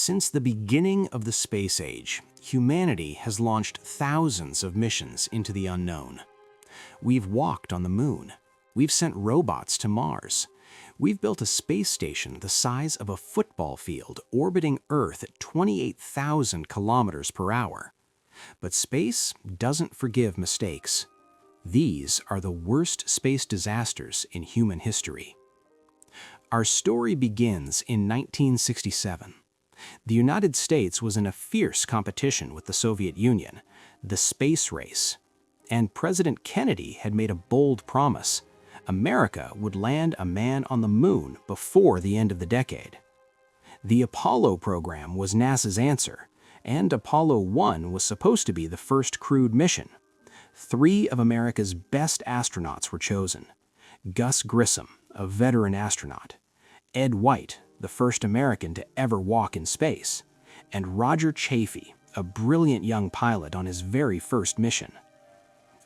Since the beginning of the space age, humanity has launched thousands of missions into the unknown. We've walked on the moon. We've sent robots to Mars. We've built a space station the size of a football field orbiting Earth at 28,000 kilometers per hour. But space doesn't forgive mistakes. These are the worst space disasters in human history. Our story begins in 1967. The United States was in a fierce competition with the Soviet Union, the space race. And President Kennedy had made a bold promise. America would land a man on the moon before the end of the decade. The Apollo program was NASA's answer, and Apollo 1 was supposed to be the first crewed mission. 3 of America's best astronauts were chosen: Gus Grissom, a veteran astronaut; Ed White, the first American to ever walk in space; and Roger Chaffee, a brilliant young pilot on his very first mission.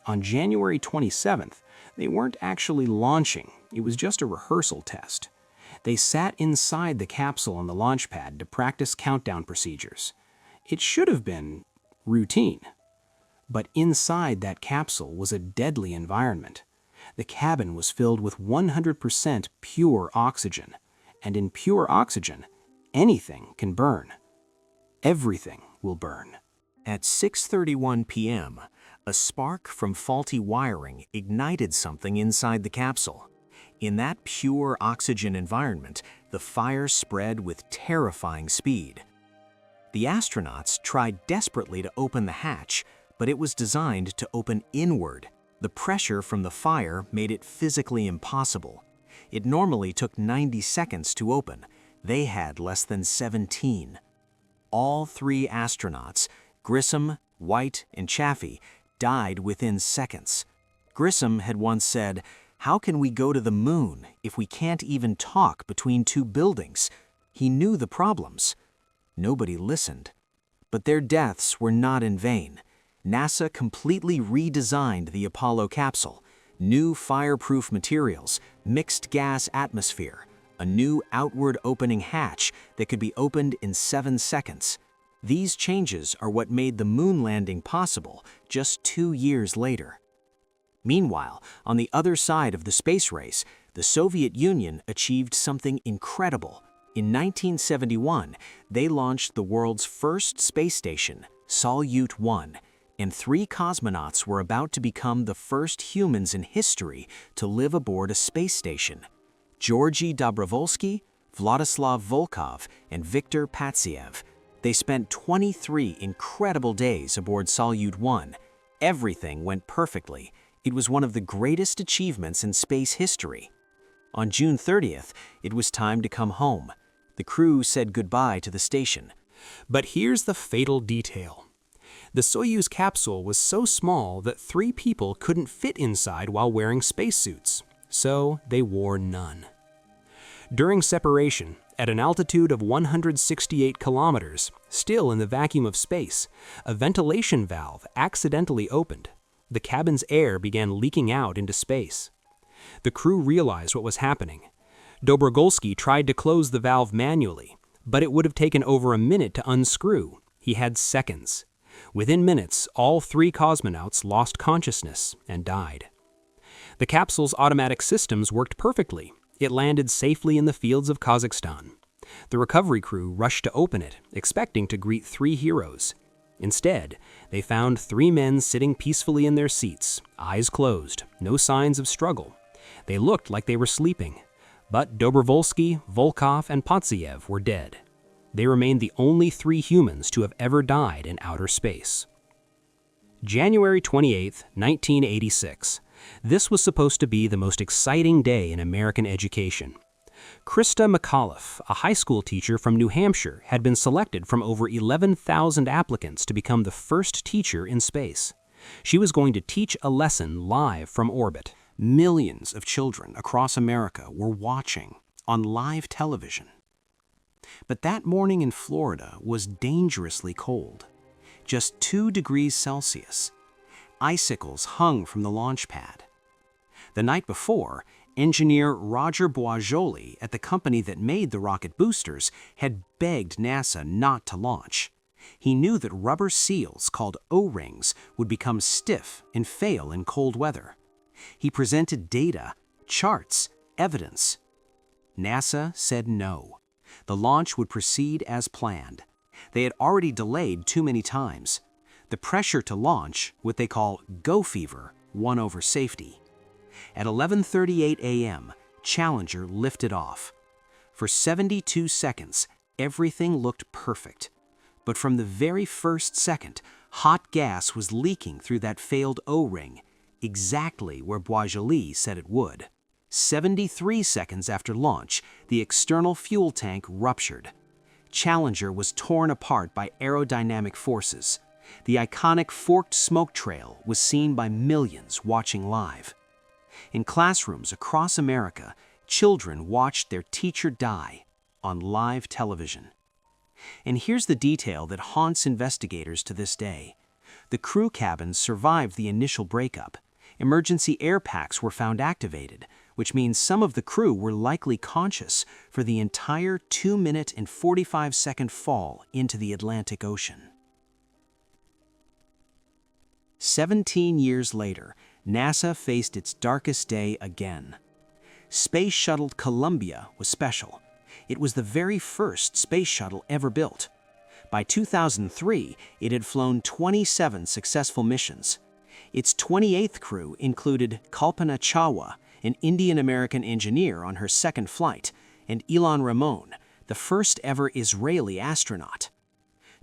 On January 27th, they weren't actually launching, it was just a rehearsal test. They sat inside the capsule on the launch pad to practice countdown procedures. It should have been routine. But inside that capsule was a deadly environment. The cabin was filled with 100% pure oxygen, and in pure oxygen, anything can burn. Everything will burn. At 6:31 p.m., a spark from faulty wiring ignited something inside the capsule. In that pure oxygen environment, the fire spread with terrifying speed. The astronauts tried desperately to open the hatch, but it was designed to open inward. The pressure from the fire made it physically impossible. It normally took 90 seconds to open. They had less than 17. All 3 astronauts, Grissom, White, and Chaffee, died within seconds. Grissom had once said, "How can we go to the moon if we can't even talk between 2 buildings?" He knew the problems. Nobody listened. But their deaths were not in vain. NASA completely redesigned the Apollo capsule. New fireproof materials, mixed gas atmosphere, a new outward opening hatch that could be opened in 7 seconds. These changes are what made the moon landing possible just 2 years later. Meanwhile, on the other side of the space race, the Soviet Union achieved something incredible. In 1971, they launched the world's first space station, Salyut 1, and 3 cosmonauts were about to become the first humans in history to live aboard a space station: Georgy Dobrovolsky, Vladislav Volkov, and Viktor Patsiev. They spent 23 incredible days aboard Salyut 1. Everything went perfectly. It was one of the greatest achievements in space history. On June 30th, it was time to come home. The crew said goodbye to the station. But here's the fatal detail. The Soyuz capsule was so small that 3 people couldn't fit inside while wearing spacesuits, so they wore none. During separation, at an altitude of 168 kilometers, still in the vacuum of space, a ventilation valve accidentally opened. The cabin's air began leaking out into space. The crew realized what was happening. Dobrogolsky tried to close the valve manually, but it would have taken over a minute to unscrew. He had seconds. Within minutes, all 3 cosmonauts lost consciousness and died. The capsule's automatic systems worked perfectly. It landed safely in the fields of Kazakhstan. The recovery crew rushed to open it, expecting to greet 3 heroes. Instead, they found 3 men sitting peacefully in their seats, eyes closed, no signs of struggle. They looked like they were sleeping. But Dobrovolsky, Volkov, and Patsiev were dead. They remained the only 3 humans to have ever died in outer space. January 28, 1986. This was supposed to be the most exciting day in American education. Krista McAuliffe, a high school teacher from New Hampshire, had been selected from over 11,000 applicants to become the first teacher in space. She was going to teach a lesson live from orbit. Millions of children across America were watching on live television. But that morning in Florida was dangerously cold. Just 2 degrees Celsius. Icicles hung from the launch pad. The night before, Engineer Roger Boisjoli at the company that made the rocket boosters had begged NASA not to launch. He knew that rubber seals called O-rings would become stiff and fail in cold weather. He presented data, charts, evidence. NASA said no. The launch would proceed as planned. They had already delayed too many times. The pressure to launch, what they call go fever, won over safety. At 11:38 a.m., Challenger lifted off. For 72 seconds, everything looked perfect. But from the very first second, hot gas was leaking through that failed O-ring, exactly where Boisjoli said it would. 73 seconds after launch, the external fuel tank ruptured. Challenger was torn apart by aerodynamic forces. The iconic forked smoke trail was seen by millions watching live. In classrooms across America, children watched their teacher die on live television. And here's the detail that haunts investigators to this day. The crew cabins survived the initial breakup. Emergency air packs were found activated, which means some of the crew were likely conscious for the entire 2-minute and 45-second fall into the Atlantic Ocean. 17 years later, NASA faced its darkest day again. Space Shuttle Columbia was special. It was the very first space shuttle ever built. By 2003, it had flown 27 successful missions. Its 28th crew included Kalpana Chawla, an Indian-American engineer on her second flight, and Ilan Ramon, the first ever Israeli astronaut.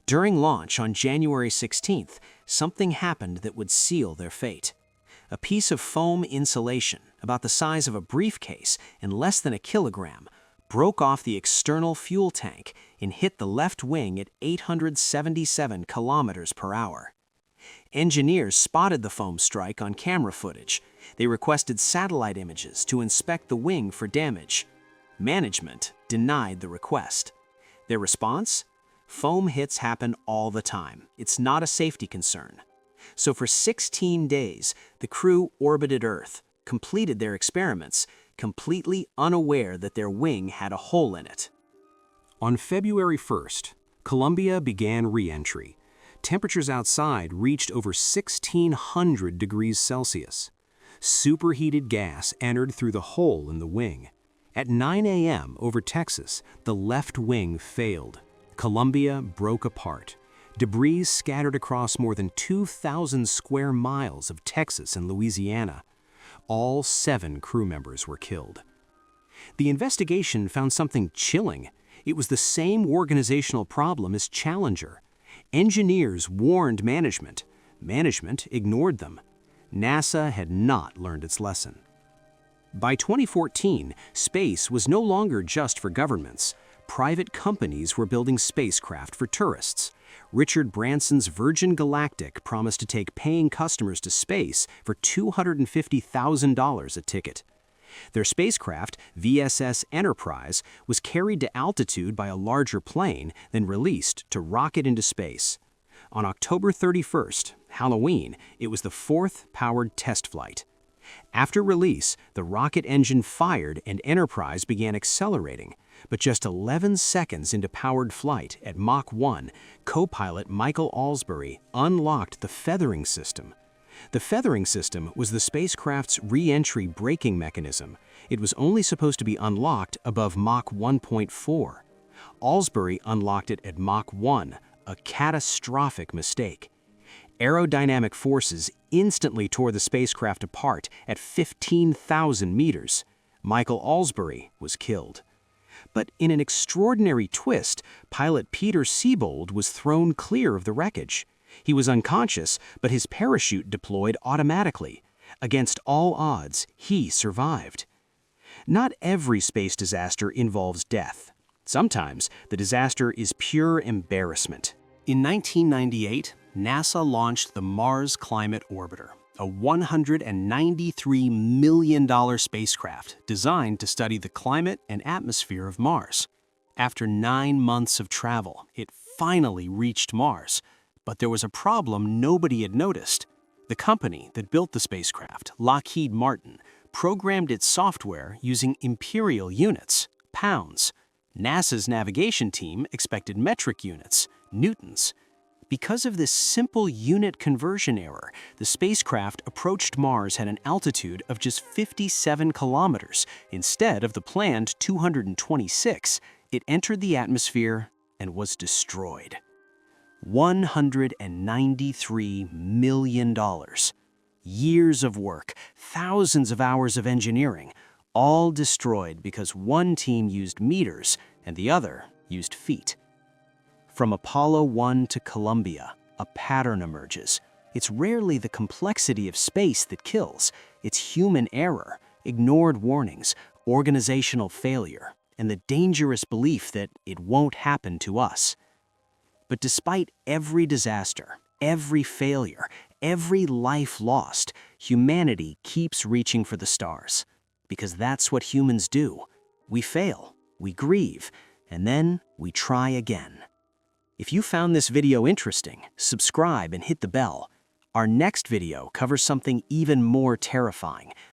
During launch on January 16th, something happened that would seal their fate. A piece of foam insulation, about the size of a briefcase and less than a kilogram, broke off the external fuel tank and hit the left wing at 877 kilometers per hour. Engineers spotted the foam strike on camera footage. They requested satellite images to inspect the wing for damage. Management denied the request. Their response? Foam hits happen all the time. It's not a safety concern. So for 16 days, the crew orbited Earth, completed their experiments, completely unaware that their wing had a hole in it. On February 1st, Columbia began re-entry. Temperatures outside reached over 1,600 degrees Celsius. Superheated gas entered through the hole in the wing. At 9 a.m. over Texas, the left wing failed. Columbia broke apart. Debris scattered across more than 2,000 square miles of Texas and Louisiana. All 7 crew members were killed. The investigation found something chilling. It was the same organizational problem as Challenger. Engineers warned management. Management ignored them. NASA had not learned its lesson. By 2014, space was no longer just for governments. Private companies were building spacecraft for tourists. Richard Branson's Virgin Galactic promised to take paying customers to space for $250,000 a ticket. Their spacecraft, VSS Enterprise, was carried to altitude by a larger plane, then released to rocket into space. On October 31st, Halloween, it was the 4th powered test flight. After release, the rocket engine fired and Enterprise began accelerating. But just 11 seconds into powered flight at Mach 1, co-pilot Michael Alsbury unlocked the feathering system. The feathering system was the spacecraft's re-entry braking mechanism. It was only supposed to be unlocked above Mach 1.4. Alsbury unlocked it at Mach 1, a catastrophic mistake. Aerodynamic forces instantly tore the spacecraft apart at 15,000 meters. Michael Alsbury was killed. But in an extraordinary twist, pilot Peter Siebold was thrown clear of the wreckage. He was unconscious, but his parachute deployed automatically. Against all odds, he survived. Not every space disaster involves death. Sometimes the disaster is pure embarrassment. In 1998, NASA launched the Mars Climate Orbiter, a $193 million spacecraft designed to study the climate and atmosphere of Mars. After 9 months of travel, it finally reached Mars. But there was a problem nobody had noticed. The company that built the spacecraft, Lockheed Martin, programmed its software using imperial units, pounds. NASA's navigation team expected metric units, newtons. Because of this simple unit conversion error, the spacecraft approached Mars at an altitude of just 57 kilometers instead of the planned 226. It entered the atmosphere and was destroyed. $193 million. Years of work, thousands of hours of engineering, all destroyed because one team used meters and the other used feet. From Apollo 1 to Columbia, a pattern emerges. It's rarely the complexity of space that kills. It's human error, ignored warnings, organizational failure, and the dangerous belief that it won't happen to us. But despite every disaster, every failure, every life lost, humanity keeps reaching for the stars. Because that's what humans do. We fail, we grieve, and then we try again. If you found this video interesting, subscribe and hit the bell. Our next video covers something even more terrifying,